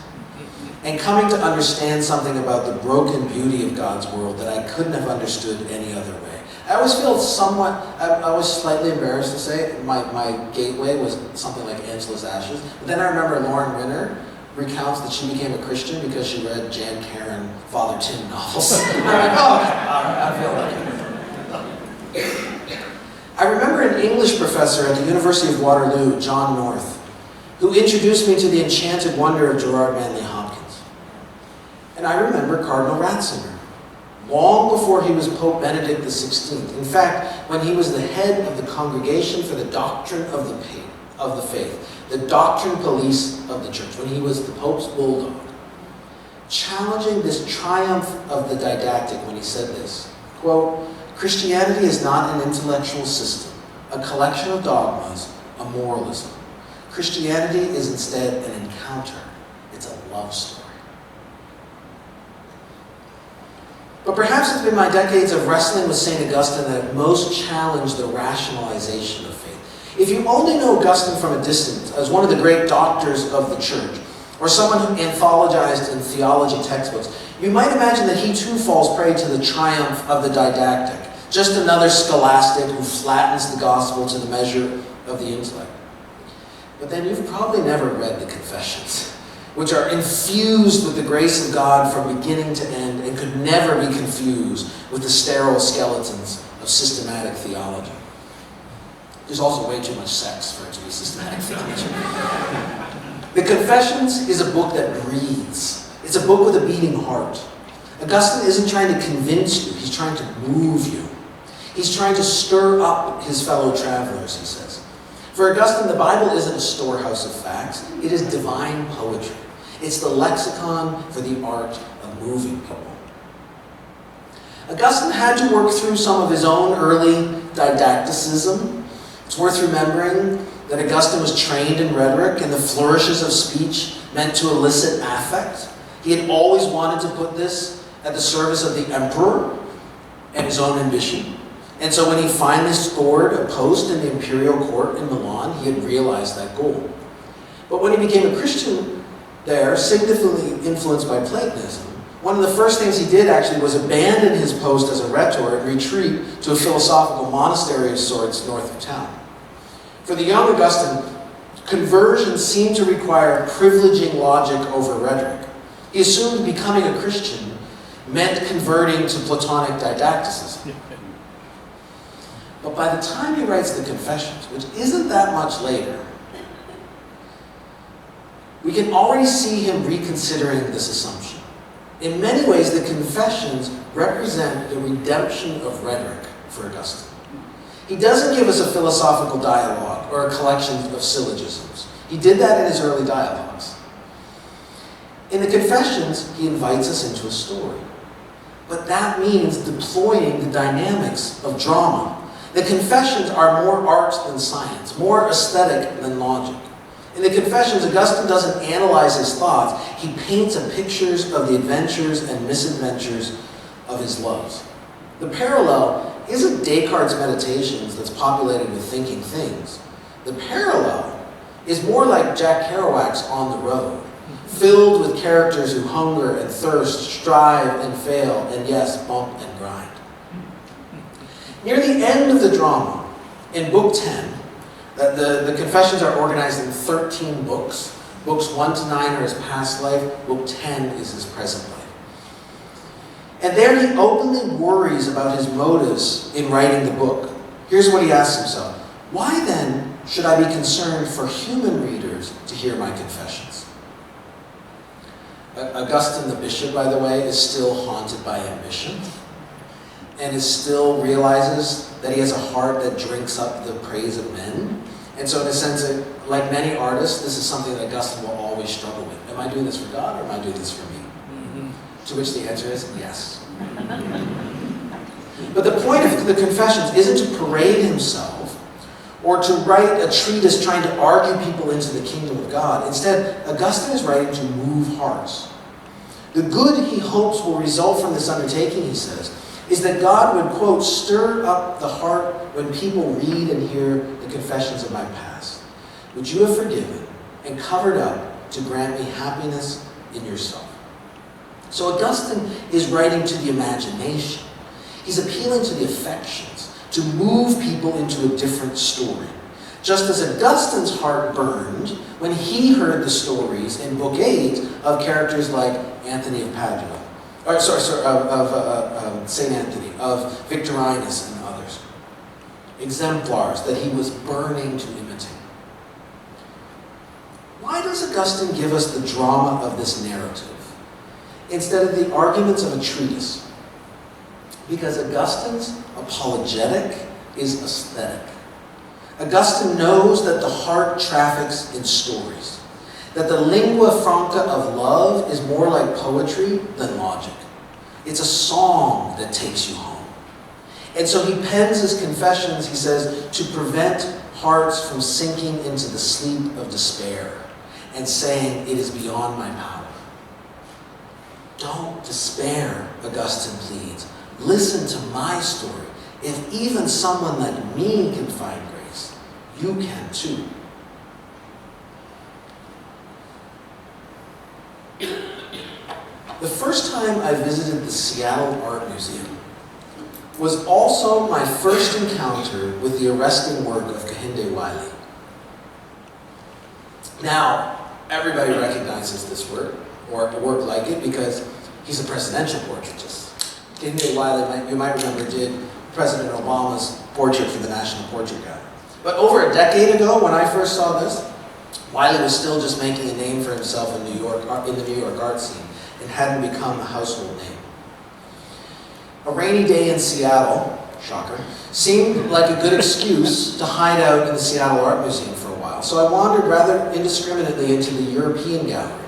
and coming to understand something about the broken beauty of God's world that I couldn't have understood any other way. I always feel somewhat, I was slightly embarrassed to say, my gateway was something like Angela's Ashes. But then I remember Lauren Winner recounts that she became a Christian because she read Jan Karen, Father Tim novels. I'm like, oh, okay, all right, I feel lucky. I remember an English professor at the University of Waterloo, John North, who introduced me to the enchanted wonder of Gerard Manley Hopkins. And I remember Cardinal Ratzinger, long before he was Pope Benedict XVI. In fact, when he was the head of the Congregation for the Doctrine of the Faith, the doctrine police of the church, when he was the Pope's bulldog, challenging this triumph of the didactic when he said this, quote, "Christianity is not an intellectual system, a collection of dogmas, a moralism. Christianity is instead an encounter. It's a love story." But perhaps it's been my decades of wrestling with St. Augustine that most challenged the rationalization of faith. If you only know Augustine from a distance as one of the great doctors of the church, or someone who anthologized in theology textbooks, you might imagine that he too falls prey to the triumph of the didactic, just another scholastic who flattens the gospel to the measure of the intellect. But then you've probably never read the Confessions, which are infused with the grace of God from beginning to end and could never be confused with the sterile skeletons of systematic theology. There's also way too much sex for it to be systematic theology. The Confessions is a book that breathes. It's a book with a beating heart. Augustine isn't trying to convince you, he's trying to move you. He's trying to stir up his fellow travelers, he says. For Augustine, the Bible isn't a storehouse of facts. It is divine poetry. It's the lexicon for the art of moving people. Augustine had to work through some of his own early didacticism. It's worth remembering that Augustine was trained in rhetoric, and the flourishes of speech meant to elicit affect. He had always wanted to put this at the service of the emperor and his own ambition. And so when he finally scored a post in the imperial court in Milan, he had realized that goal. But when he became a Christian there, significantly influenced by Platonism, one of the first things he did actually was abandon his post as a rhetor and retreat to a philosophical monastery of sorts north of town. For the young Augustine, conversion seemed to require privileging logic over rhetoric. He assumed becoming a Christian meant converting to Platonic didacticism. But by the time he writes the Confessions, which isn't that much later, we can already see him reconsidering this assumption. In many ways, the Confessions represent the redemption of rhetoric for Augustine. He doesn't give us a philosophical dialogue or a collection of syllogisms. He did that in his early dialogues. In the Confessions, he invites us into a story. But that means deploying the dynamics of drama. The Confessions are more art than science, more aesthetic than logic. In the Confessions, Augustine doesn't analyze his thoughts. He paints a pictures of the adventures and misadventures of his loves. The parallel isn't Descartes' Meditations that's populated with thinking things. The parallel is more like Jack Kerouac's On the Road, filled with characters who hunger and thirst, strive and fail, and yes, bump and grind. Near the end of the drama, in Book 10, the Confessions are organized in 13 books. Books 1 to 9 are his past life. Book 10 is his present life. And there he openly worries about his motives in writing the book. Here's what he asks himself. Why then should I be concerned for human readers to hear my confessions? Augustine the bishop, by the way, is still haunted by ambition and still realizes that he has a heart that drinks up the praise of men. And so in a sense, like many artists, this is something that Augustine will always struggle with. Am I doing this for God or am I doing this for me? To which the answer is yes. But the point of the Confessions isn't to parade himself or to write a treatise trying to argue people into the kingdom of God. Instead, Augustine is writing to move hearts. The good he hopes will result from this undertaking, he says, is that God would, quote, stir up the heart when people read and hear the confessions of my past, which you have forgiven and covered up to grant me happiness in yourself. So Augustine is writing to the imagination. He's appealing to the affections, to move people into a different story. just as Augustine's heart burned when he heard the stories in Book 8 of characters like Anthony of Padua, of St. Anthony, of Victorinus and others. Exemplars that he was burning to imitate. Why does Augustine give us the drama of this narrative instead of the arguments of a treatise? Because Augustine's apologetic is aesthetic. Augustine knows that the heart traffics in stories, that the lingua franca of love is more like poetry than logic. It's a song that takes you home. And so he pens his confessions, he says, to prevent hearts from sinking into the sleep of despair and saying, it is beyond my power. Don't despair, Augustine pleads. Listen to my story. If even someone like me can find grace, you can too. The first time I visited the Seattle Art Museum was also my first encounter with the arresting work of Kehinde Wiley. Now, everybody recognizes this work, or a work like it, because he's a presidential portraitist. Kehinde Wiley, you might remember, did President Obama's portrait for the National Portrait Gallery. But over a decade ago, when I first saw this, Wiley was still just making a name for himself in the New York art scene, and hadn't become a household name. A rainy day in Seattle, shocker, seemed like a good excuse to hide out in the Seattle Art Museum for a while. So I wandered rather indiscriminately into the European gallery,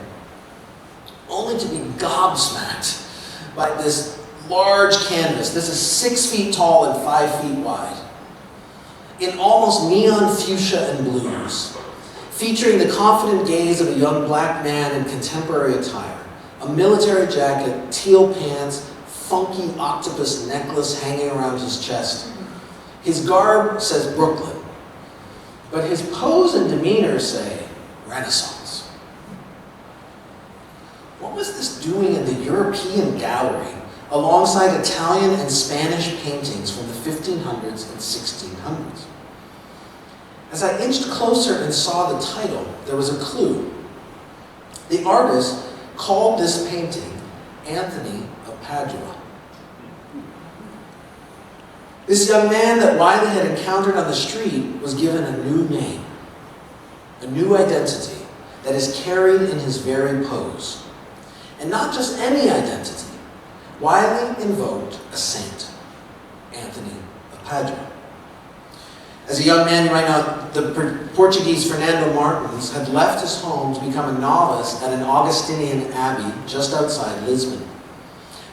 only to be gobsmacked by this large canvas. This is 6 feet tall and 5 feet wide, in almost neon fuchsia and blues, featuring the confident gaze of a young black man in contemporary attire, a military jacket, teal pants, funky octopus necklace hanging around his chest. His garb says Brooklyn, but his pose and demeanor say Renaissance. What was this doing in the European gallery alongside Italian and Spanish paintings from the 1500s and 1600s? As I inched closer and saw the title, there was a clue. The artist called this painting Anthony of Padua. This young man that Wiley had encountered on the street was given a new name, a new identity that is carried in his very pose. And not just any identity. Wiley invoked a saint, Anthony of Padua. As a young man, you might know, the Portuguese Fernando Martins had left his home to become a novice at an Augustinian abbey just outside Lisbon.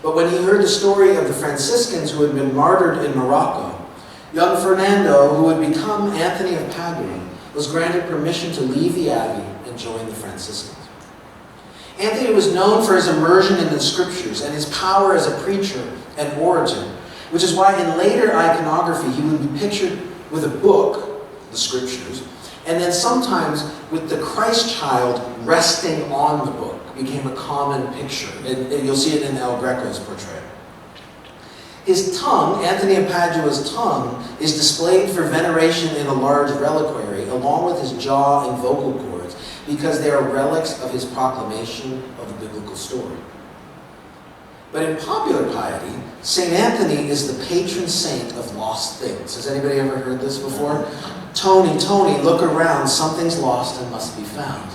But when he heard the story of the Franciscans who had been martyred in Morocco, young Fernando, who had become Anthony of Padua, was granted permission to leave the abbey and join the Franciscans. Anthony was known for his immersion in the scriptures and his power as a preacher and orator, which is why in later iconography he would be pictured with a book, the scriptures, and then sometimes with the Christ child resting on the book. It became a common picture, and you'll see it in El Greco's portrayal. His tongue, Anthony of Padua's tongue, is displayed for veneration in a large reliquary, along with his jaw and vocal cords, because they are relics of his proclamation of the biblical story. But in popular piety, St. Anthony is the patron saint of lost things. Has anybody ever heard this before? Tony, Tony, look around, something's lost and must be found.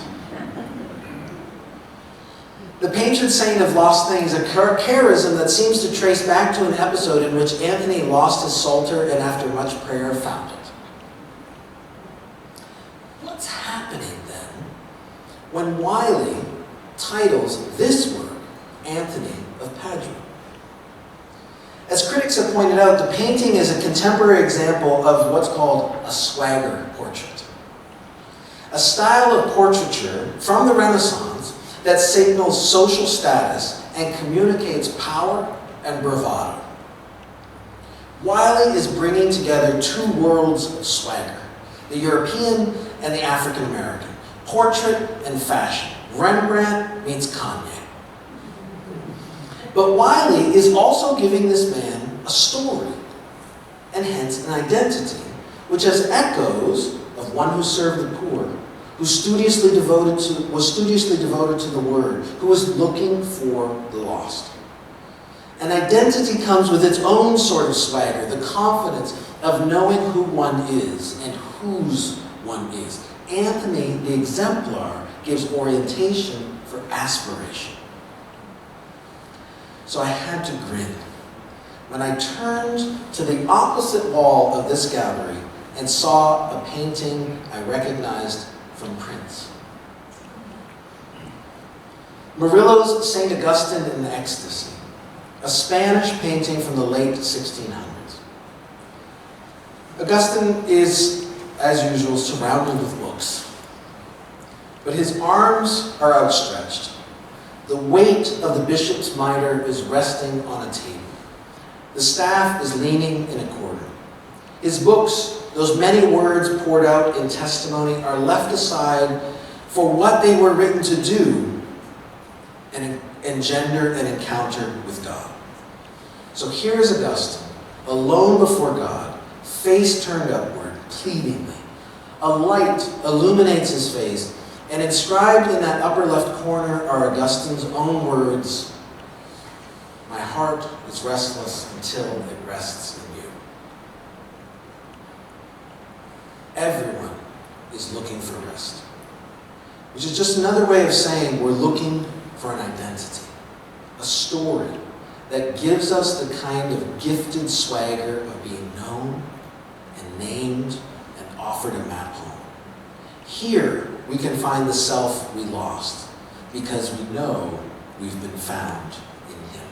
The patron saint of lost things, a charism that seems to trace back to an episode in which Anthony lost his psalter and after much prayer found it. What's happening then when Wiley titles this work Anthony of Padua? As critics have pointed out, the painting is a contemporary example of what's called a swagger portrait. A style of portraiture from the Renaissance that signals social status and communicates power and bravado. Wiley is bringing together two worlds of swagger, the European and the African American, portrait and fashion. Rembrandt meets Kanye. But Wiley is also giving this man a story, and hence an identity, which has echoes of one who served the poor, who was studiously devoted to the word, who was looking for the lost. An identity comes with its own sort of swagger, the confidence of knowing who one is and whose one is. Anthony, the exemplar, gives orientation for aspiration. So I had to grin when I turned to the opposite wall of this gallery and saw a painting I recognized from prints. Murillo's St. Augustine in Ecstasy, a Spanish painting from the late 1600s. Augustine is, as usual, surrounded with books, but his arms are outstretched. The weight of the bishop's mitre is resting on a table. The staff is leaning in a corner. His books, those many words poured out in testimony, are left aside for what they were written to do and engender an encounter with God. So here is Augustine, alone before God, face turned upward, pleadingly. A light illuminates his face, and inscribed in that upper left corner are Augustine's own words, "My heart is restless until it rests in you." Everyone is looking for rest, which is just another way of saying we're looking for an identity, a story that gives us the kind of gifted swagger of being known and named and offered a map home. Here, we can find the self we lost because we know we've been found in him.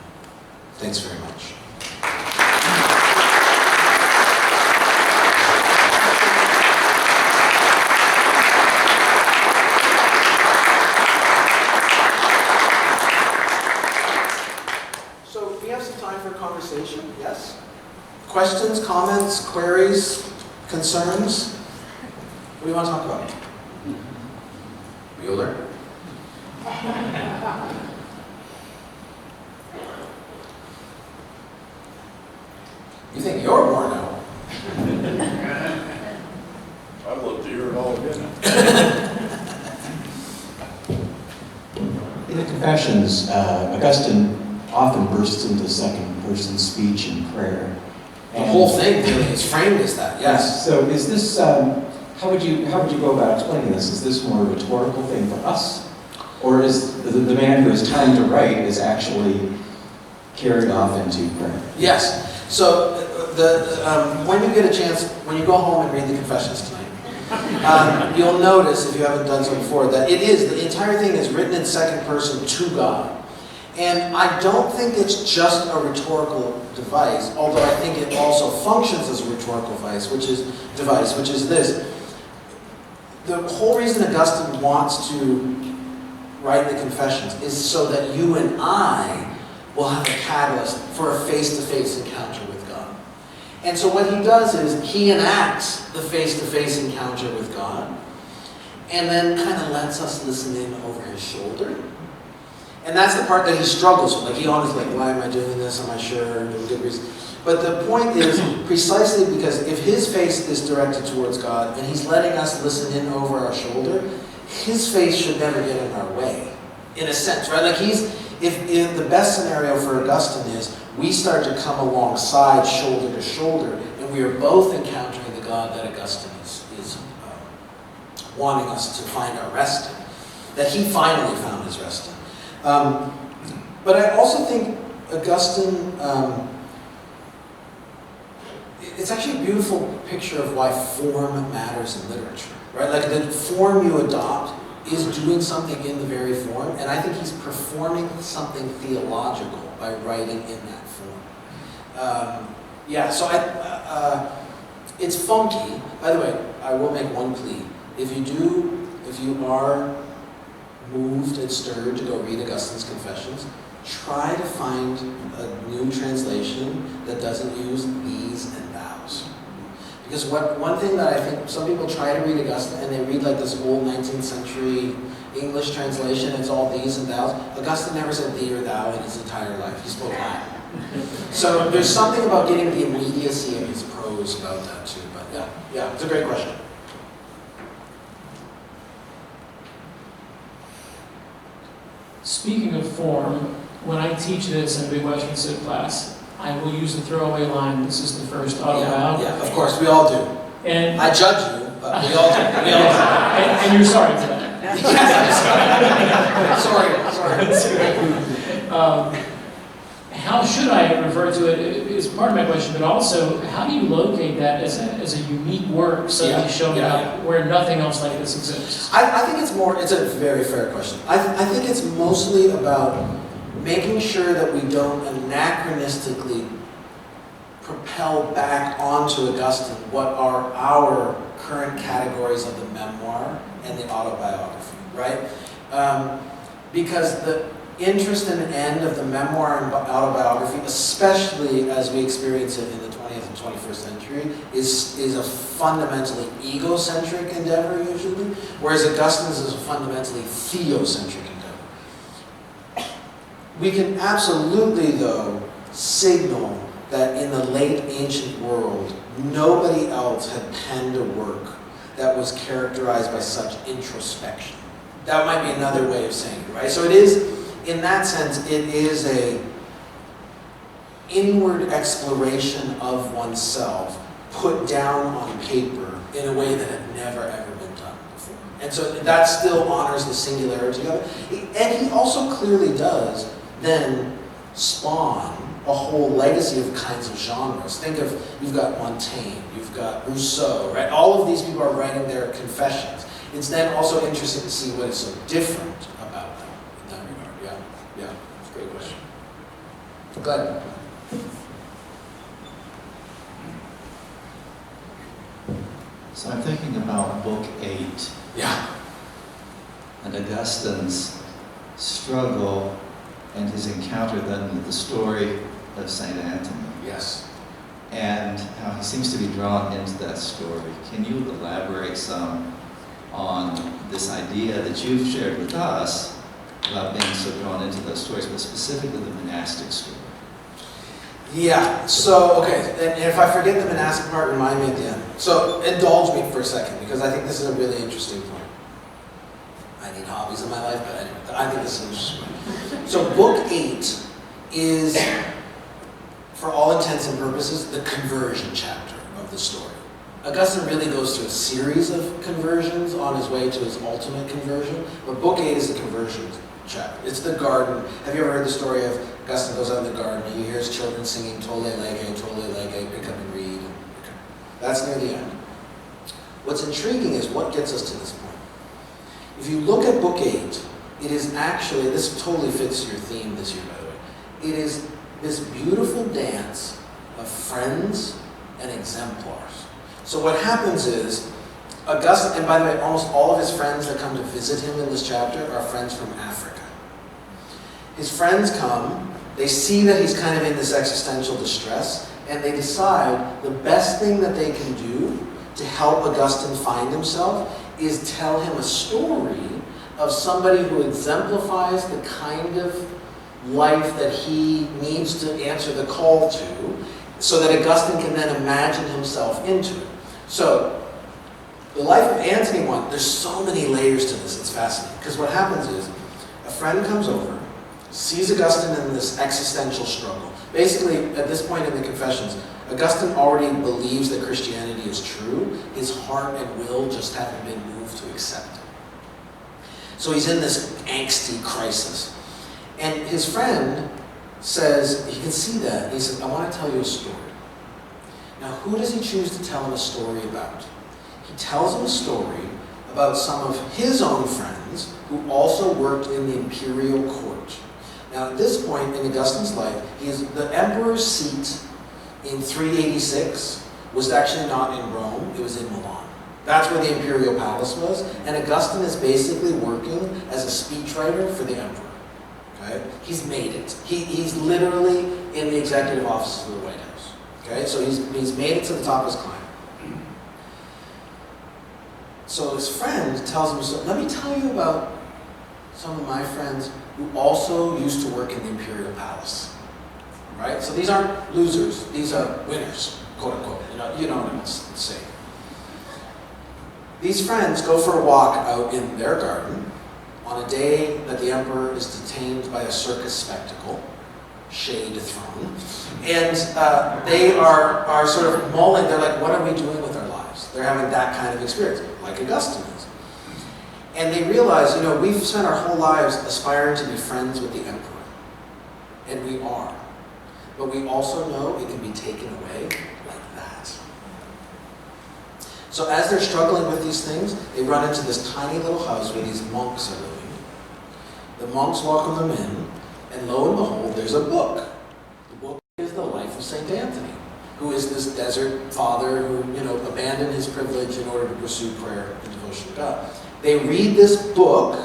Thanks very much. So we have some time for conversation, yes? Questions, comments, queries, concerns? What do you want to talk about? Bueller? You think you're more now? I'd love to hear it all again. In the Confessions, Augustine often bursts into second-person speech and prayer. The whole thing really is framed as that, yes. So is this, how would you go about explaining this? Is this more a rhetorical thing for us? Or is the man who has time to write is actually carried off into prayer? Yes. So when you get a chance, when you go home and read the Confessions tonight, you'll notice, if you haven't done so before, that the entire thing is written in second person to God. And I don't think it's just a rhetorical device, although I think it also functions as a rhetorical device, which is this. The whole reason Augustine wants to write the Confessions is so that you and I will have a catalyst for a face-to-face encounter with God. And so what he does is he enacts the face-to-face encounter with God, and then kind of lets us listen in over his shoulder. And that's the part that he struggles with. Like, he always why am I doing this? Am I sure? There's good reason. But the point is precisely because if his face is directed towards God and he's letting us listen in over our shoulder, his face should never get in our way, in a sense, right? Like if the best scenario for Augustine is we start to come alongside shoulder to shoulder and we are both encountering the God that Augustine is wanting us to find our rest in, that he finally found his rest in. But I also think Augustine, it's actually a beautiful picture of why form matters in literature, right? Like the form you adopt is doing something in the very form, and I think he's performing something theological by writing in that form. It's funky. By the way, I will make one plea. If you are moved and stirred to go read Augustine's Confessions, try to find a new translation that doesn't use these and thous. Because one thing that I think some people try to read Augustine and they read like this old 19th century English translation, it's all these and thous. Augustine never said thee or thou in his entire life. He spoke Latin. So there's something about getting the immediacy of his prose about that too. But yeah, it's a great question. Speaking of form, when I teach this in a Buechner Civ class, I will use the throwaway line, "This is the first autobiography." Yeah, of course, we all do. And, I judge you, but we all do. We all do. and you're sorry for that. Sorry. How should I refer to it is part of my question, but also, how do you locate that as a unique work suddenly showing up where nothing else like this exists? I think it's a very fair question. I think it's mostly about making sure that we don't anachronistically propel back onto Augustine what are our current categories of the memoir and the autobiography, right? Because the interest and end of the memoir and autobiography, especially as we experience it in the 20th and 21st century, is a fundamentally egocentric endeavor usually, whereas Augustine's is a fundamentally theocentric endeavor. We can absolutely, though, signal that in the late ancient world, nobody else had penned a work that was characterized by such introspection. That might be another way of saying it, right? So it is, in that sense, it is a inward exploration of oneself put down on paper in a way that had never ever been done before. And so that still honors the singularity of it. And he also clearly does then spawn a whole legacy of kinds of genres. Think of, you've got Montaigne, you've got Rousseau, right? All of these people are writing their confessions. It's then also interesting to see what is so different about them in that regard. Yeah, it's a great question. Go ahead. So I'm thinking about Book 8 Yeah. and Augustine's struggle and his encounter then with the story of St. Anthony, Yes. and how he seems to be drawn into that story. Can you elaborate some on this idea that you've shared with us about being so drawn into those stories, but specifically the monastic story? Yeah, so, okay, and if I forget the monastic part, remind me at the end. So, indulge me for a second, because I think this is a really interesting point. I need hobbies in my life, but anyway, I think this is an interesting point. So, Book 8 is, for all intents and purposes, the conversion chapter of the story. Augustine really goes through a series of conversions on his way to his ultimate conversion, but Book 8 is the conversion chapter. It's the garden. Have you ever heard the story of Augustine goes out in the garden, he hears children singing Tolle Lege, pick up and read. That's near the end. What's intriguing is what gets us to this point. If you look at Book 8, it is actually, this totally fits your theme this year, by the way. It is this beautiful dance of friends and exemplars. So what happens is, Augustine, and by the way, almost all of his friends that come to visit him in this chapter are friends from Africa. His friends come, they see that he's kind of in this existential distress, and they decide the best thing that they can do to help Augustine find himself is tell him a story of somebody who exemplifies the kind of life that he needs to answer the call to, so that Augustine can then imagine himself into it. So, the life of Antony one, there's so many layers to this, it's fascinating. Because what happens is, a friend comes over, sees Augustine in this existential struggle. Basically, at this point in the Confessions, Augustine already believes that Christianity is true. His heart and will just haven't been moved to accept it. So he's in this angsty crisis. And his friend says, he can see that, and he says, I want to tell you a story. Now, who does he choose to tell him a story about? He tells him a story about some of his own friends who also worked in the imperial court. Now, at this point in Augustine's life, the emperor's seat in 386 was actually not in Rome, it was in Milan. That's where the imperial palace was, and Augustine is basically working as a speechwriter for the emperor. Okay? He's made it. He's literally in the executive office of the White House. Okay? So he's made it to the top of his climb. So his friend tells him, so let me tell you about some of my friends who also used to work in the imperial palace. Right? So these aren't losers, these are winners, quote unquote. You know what I'm saying. These friends go for a walk out in their garden, on a day that the emperor is detained by a circus spectacle, shade throne, and they are sort of mulling. They're like, what are we doing with our lives? They're having that kind of experience, like Augustine is. And they realize, we've spent our whole lives aspiring to be friends with the emperor. And we are. But we also know it can be taken away like that. So as they're struggling with these things, they run into this tiny little house where these monks are living. The monks welcome them in, and lo and behold, there's a book. The book is the life of Saint Anthony, who is this desert father who, abandoned his privilege in order to pursue prayer and devotion to God. They read this book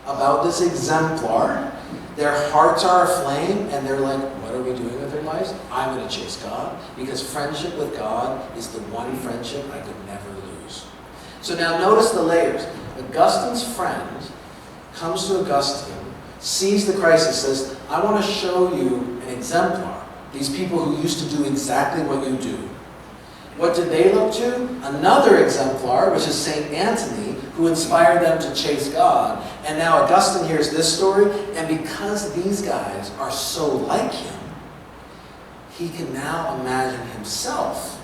about this exemplar. Their hearts are aflame, and they're like, what are we doing with our lives? I'm going to chase God, because friendship with God is the one friendship I could never lose. So now notice the layers. Augustine's friend comes to Augustine, sees the crisis, says, I want to show you an exemplar. These people who used to do exactly what you do. What did they look to? Another exemplar, which is St. Anthony, who inspired them to chase God. And now Augustine hears this story, and because these guys are so like him, he can now imagine himself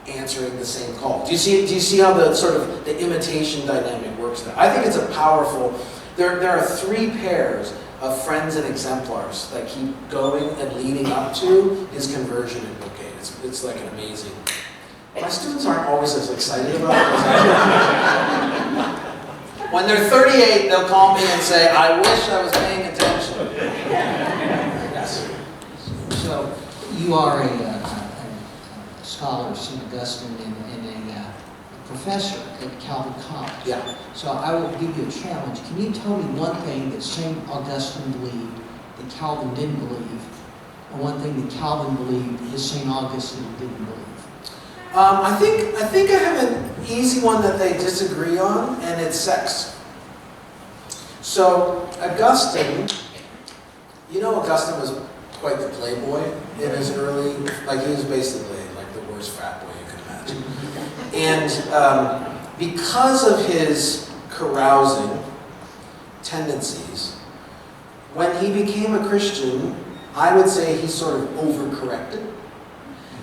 answering the same call. Do you see how the sort of the imitation dynamic works there? I think it's a powerful. There are three pairs of friends and exemplars that keep going and leading up to his conversion in Book 8. It's like an amazing. My students aren't always as excited about it as I am. When they're 38, they'll call me and say, I wish I was paying attention. Yes. So you are a scholar of St. Augustine and a professor at Calvin College. Yeah. So I will give you a challenge. Can you tell me one thing that St. Augustine believed that Calvin didn't believe, and one thing that Calvin believed that St. Augustine didn't believe? I think I have an easy one that they disagree on, and it's sex. So Augustine, Augustine was quite the playboy in his early, he was basically like the worst frat boy you could imagine. And because of his carousing tendencies, when he became a Christian, I would say he sort of overcorrected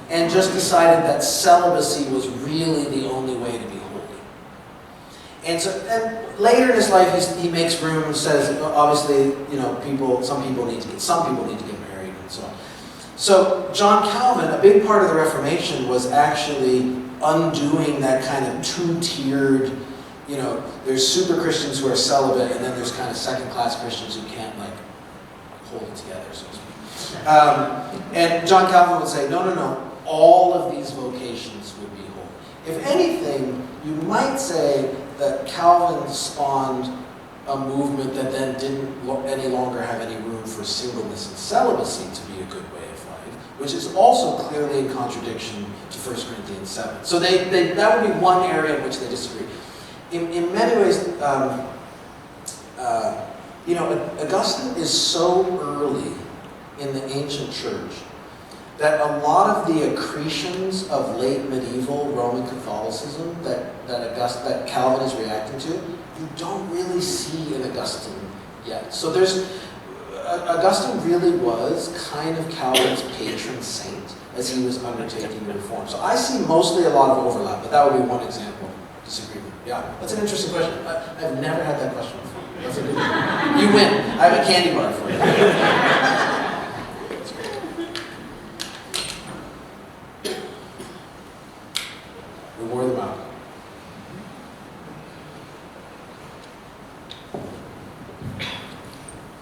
and just decided that celibacy was really the only way to be holy. And later in his life, he makes room and says, obviously, some people need to get married and so on. So John Calvin, a big part of the Reformation was actually undoing that kind of two-tiered, there's super Christians who are celibate, and then there's kind of second-class Christians who can't hold it together, so to speak. And John Calvin would say, no. All of these vocations would be holy. If anything, you might say that Calvin spawned a movement that then didn't any longer have any room for singleness and celibacy to be a good way of life, which is also clearly in contradiction to 1 Corinthians 7. So that would be one area in which they disagree. In many ways, Augustine is so early in the ancient church that a lot of the accretions of late medieval Roman Catholicism that Calvin is reacting to, you don't really see in Augustine yet. So Augustine really was kind of Calvin's patron saint as he was undertaking the reform. So I see mostly a lot of overlap, but that would be one example of disagreement. Yeah, that's an interesting question. I've never had that question before. That's a good one. You win. I have a candy bar for you. We wore them out.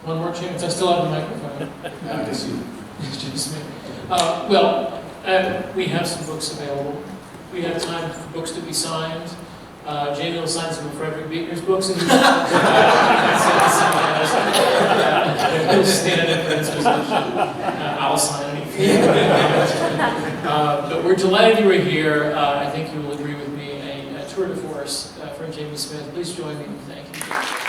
One more chance. I still have the microphone. I guess you. It's just me. We have some books available. We have time for books to be signed. Jamie will sign some of Frederick Buechner's books, and he'll stand in for his position. I'll sign anything. But we're delighted you were here. I think you will agree with me. A tour de force for Jamie Smith. Please join me in thanking you.